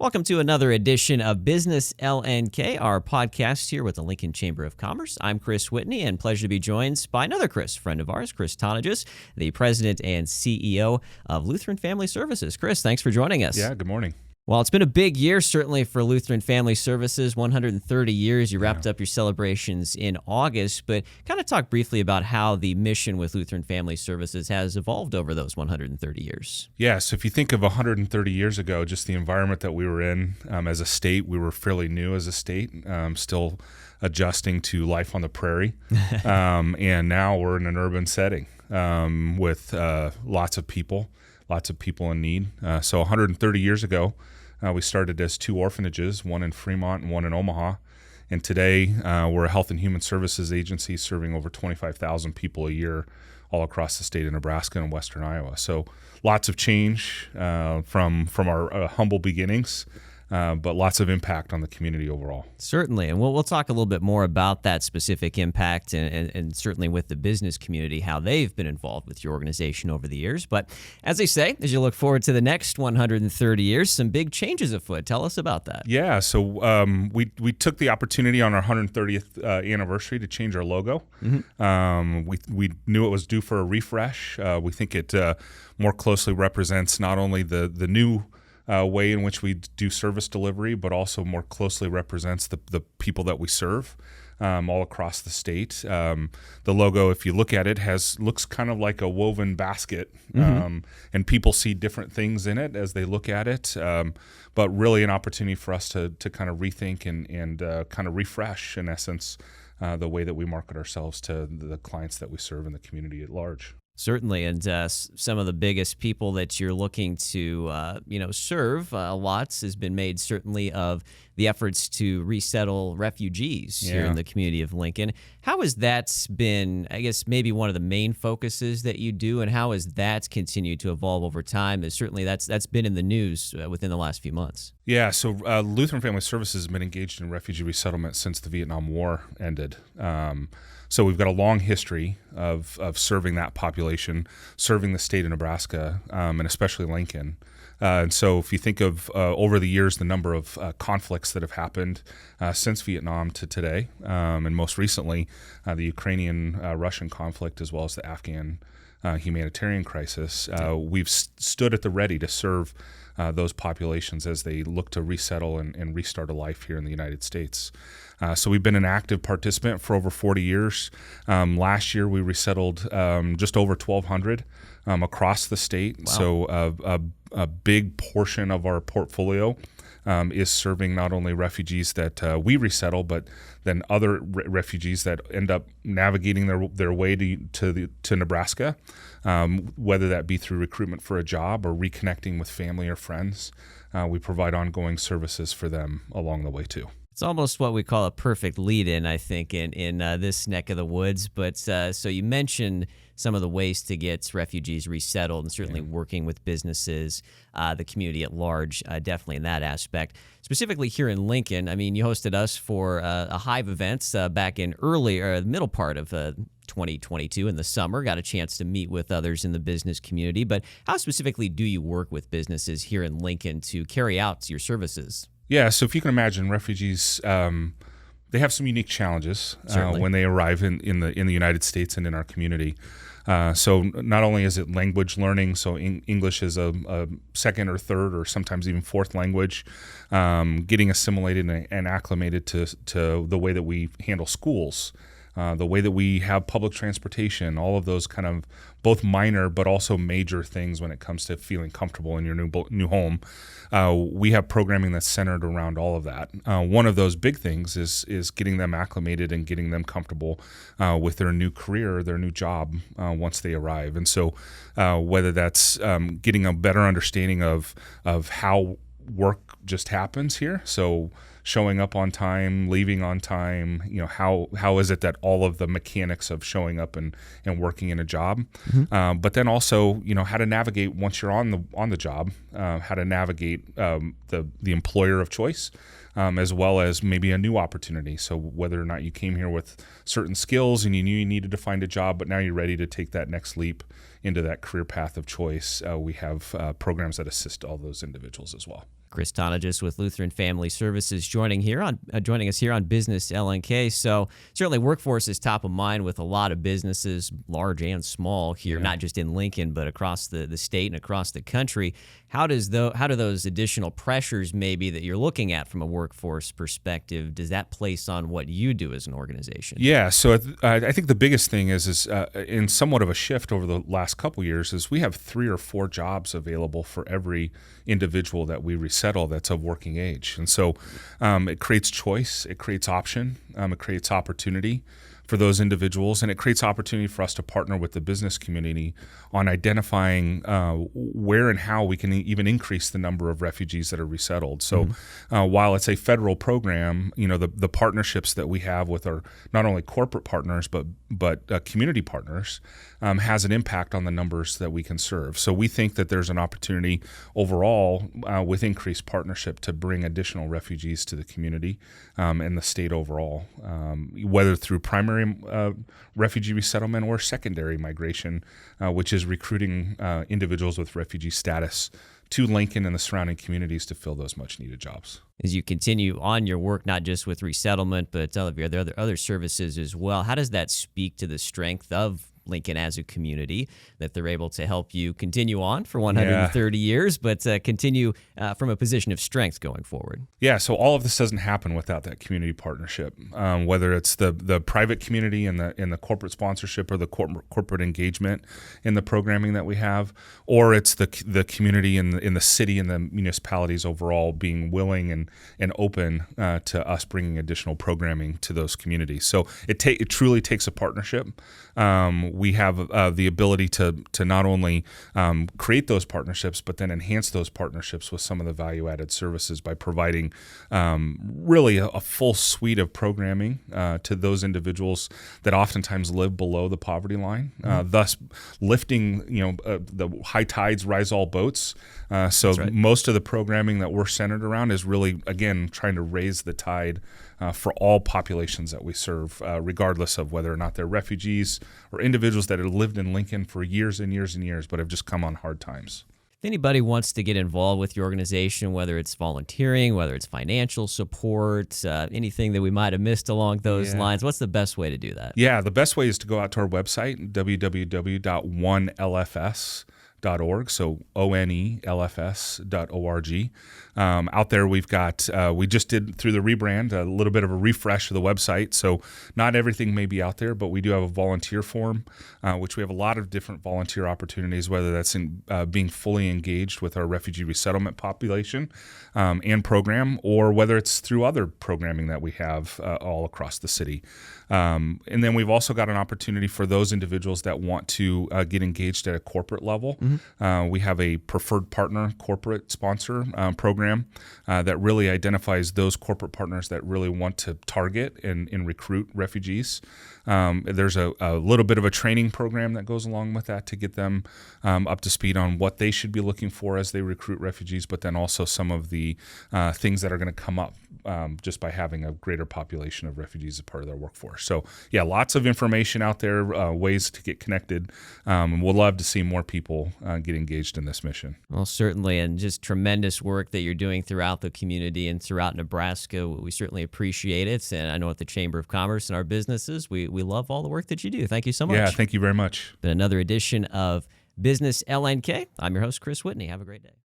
Welcome to another edition of Business LNK, our podcast here with the Lincoln Chamber of Commerce. I'm Chris Whitney, and pleasure to be joined by another Chris, friend of ours, Chris Tonniges, the president and CEO of Lutheran Family Services. Chris, thanks for joining us. Yeah, good morning. Well, it's been a big year, certainly, for Lutheran Family Services, 130 years. You wrapped up your celebrations in August, but kind of talk briefly about how the mission with Lutheran Family Services has evolved over those 130 years. Yeah, so if you think of 130 years ago, just the environment that we were in as a state, we were fairly new as a state, still adjusting to life on the prairie, and now we're in an urban setting with lots of people in need. So 130 years ago, we started as two orphanages, one in Fremont and one in Omaha. And today, we're a health and human services agency serving over 25,000 people a year all across the state of Nebraska and western Iowa. So lots of change from our humble beginnings, but lots of impact on the community overall. Certainly, and we'll talk a little bit more about that specific impact and certainly with the business community, how they've been involved with your organization over the years. But as they say, as you look forward to the next 130 years, some big changes afoot. Tell us about that. Yeah, so we took the opportunity on our 130th anniversary to change our logo. Mm-hmm. We knew it was due for a refresh. We think it more closely represents not only the new way in which we do service delivery, but also more closely represents the people that we serve all across the state. The logo, if you look at it, looks kind of like a woven basket, and people see different things in it as they look at it, but really an opportunity for us to kind of rethink and kind of refresh, in essence, the way that we market ourselves to the clients that we serve in the community at large. Certainly, and some of the biggest people that you're looking to, serve lots has been made certainly of the efforts to resettle refugees here in the community of Lincoln. How has that been, I guess, maybe one of the main focuses that you do, and how has that continued to evolve over time? As certainly that's been in the news within the last few months. Yeah, so Lutheran Family Services has been engaged in refugee resettlement since the Vietnam War ended. So we've got a long history of serving that population, serving the state of Nebraska, and especially Lincoln. And so if you think of over the years, the number of conflicts that have happened since Vietnam to today, and most recently the Ukrainian-Russian conflict, as well as the Afghan humanitarian crisis, we've stood at the ready to serve those populations as they look to resettle and restart a life here in the United States. So we've been an active participant for over 40 years. Last year, we resettled just over 1,200 across the state. Wow. So a big portion of our portfolio is serving not only refugees that we resettle, but then other refugees that end up navigating their way to Nebraska, whether that be through recruitment for a job or reconnecting with family or friends. We provide ongoing services for them along the way too. It's almost what we call a perfect lead-in, I think, in this neck of the woods. But so you mentioned some of the ways to get refugees resettled and certainly working with businesses, the community at large, definitely in that aspect. Specifically here in Lincoln, I mean, you hosted us for a Hive event back in the middle part of 2022 in the summer, got a chance to meet with others in the business community. But how specifically do you work with businesses here in Lincoln to carry out your services? Yeah, so if you can imagine, refugees, they have some unique challenges when they arrive in the United States and in our community. So not only is it language learning, so English is a second or third or sometimes even fourth language, getting assimilated and acclimated to the way that we handle schools, the way that we have public transportation, all of those kind of both minor but also major things when it comes to feeling comfortable in your new home. We have programming that's centered around all of that. One of those big things is getting them acclimated and getting them comfortable with their new career, their new job once they arrive. And so whether that's getting a better understanding of how work just happens here, so showing up on time, leaving on time, how is it that all of the mechanics of showing up and working in a job, but then also, how to navigate once you're on the job, how to navigate the employer of choice, as well as maybe a new opportunity. So whether or not you came here with certain skills and you knew you needed to find a job, but now you're ready to take that next leap into that career path of choice, we have programs that assist all those individuals as well. Chris Tonniges with Lutheran Family Services joining us here on Business LNK. So certainly workforce is top of mind with a lot of businesses, large and small here, not just in Lincoln, but across the state and across the country. How do those additional pressures maybe that you're looking at from a workforce perspective, does that place on what you do as an organization? Yeah, so I think the biggest thing is in somewhat of a shift over the last couple years is we have 3 or 4 jobs available for every individual that we resettle that's of working age. And so it creates choice, it creates option, it creates opportunity for those individuals, and it creates opportunity for us to partner with the business community on identifying where and how we can even increase the number of refugees that are resettled. So while it's a federal program, the partnerships that we have with our not only corporate partners but community partners has an impact on the numbers that we can serve. So we think that there's an opportunity overall with increased partnership to bring additional refugees to the community and the state overall, whether through primary refugee resettlement or secondary migration, which is recruiting individuals with refugee status to Lincoln and the surrounding communities to fill those much needed jobs. As you continue on your work, not just with resettlement, but all of your other services as well, how does that speak to the strength of Lincoln as a community, that they're able to help you continue on for 130 years, but continue from a position of strength going forward? Yeah, so all of this doesn't happen without that community partnership, whether it's the private community and the corporate sponsorship or the corporate engagement in the programming that we have, or it's the community in the city and the municipalities overall being willing and open to us bringing additional programming to those communities. So it truly takes a partnership. We have the ability to not only create those partnerships, but then enhance those partnerships with some of the value-added services by providing really a full suite of programming to those individuals that oftentimes live below the poverty line, thus lifting, the high tides rise all boats. So That's right. Most of the programming that we're centered around is really, again, trying to raise the tide for all populations that we serve, regardless of whether or not they're refugees or individuals that have lived in Lincoln for years and years and years, but have just come on hard times. If anybody wants to get involved with your organization, whether it's volunteering, whether it's financial support, anything that we might have missed along those lines, what's the best way to do that? Yeah, the best way is to go out to our website, www.onelfs.org, so onelfs.org. Out there we've got, we just did through the rebrand, a little bit of a refresh of the website, so not everything may be out there, but we do have a volunteer form, which we have a lot of different volunteer opportunities, whether that's in being fully engaged with our refugee resettlement population and program, or whether it's through other programming that we have all across the city. And then we've also got an opportunity for those individuals that want to get engaged at a corporate level. We have a preferred partner corporate sponsor program that really identifies those corporate partners that really want to target and recruit refugees. There's a little bit of a training program that goes along with that to get them up to speed on what they should be looking for as they recruit refugees, but then also some of the things that are going to come up just by having a greater population of refugees as part of their workforce. So yeah, lots of information out there, ways to get connected. And we'll love to see more people get engaged in this mission. Well, certainly, and just tremendous work that you're doing throughout the community and throughout Nebraska. We certainly appreciate it. And I know at the Chamber of Commerce and our businesses, we love all the work that you do. Thank you so much. Yeah, thank you very much. Been another edition of Business LNK. I'm your host, Chris Whitney. Have a great day.